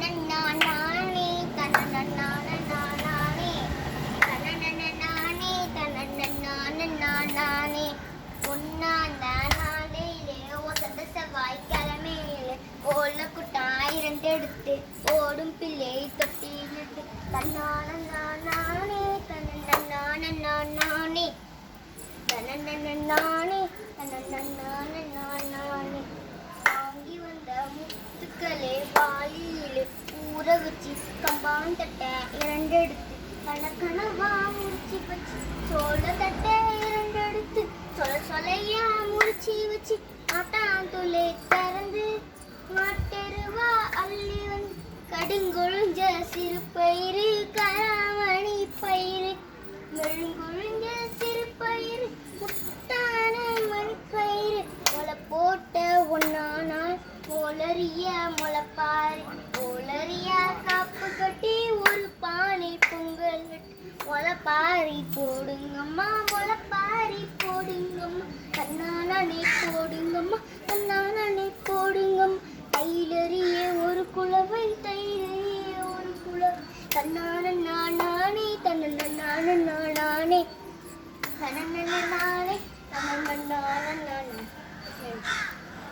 தனனனனானே தனனனனானே தனனனனானே தனனனனானே பொன்னான நாளையிலே வசந்த செவ்வாய்க்கிழமையிலே ஓலக்குட்டாய் இரண்டெடுத்து ஓடும் பிள்ளை தொட்டிலிட்டு தன்னானே தனனனனானே தனனனனானே தனனனனானே வாங்கி வந்த முத்துக்களே வாளியிலே ஊற வச்சு கம்பான் தட்டை இரண்டெடுத்து கணக்கணவா முடிச்சு வச்சு சோள தட்டை இரண்டெடுத்து சொலையா முடிச்சு வச்சு ஆட்டாந்துளை திறந்து மாட்டெருவா அள்ளி வந்து கடுங்கொழுஞ்ச சிறு பயிறு கராமணி பயிறு மெழுங்கொழுஞ்ச சிறு பயிறு முட்டான மணி பயிறு முளை போட்ட ஒன்னானால் மொளறிய முளைப்பாரி மொளறிய காப்பு கட்டி ஒரு பானை பொங்கல் கட்டி முளைப்பாரி போடுங்கம்மா முளைப்பாரி போடுங்கம்மா தன்னானே போடுங்கம்மா தன்னானே போடுங்கம்மா தைலறிய ஒரு குளவை தைலறிய ஒரு குளவை தன்னானே தன்னன்னானே தன்னன்னானே தன்னன்னானே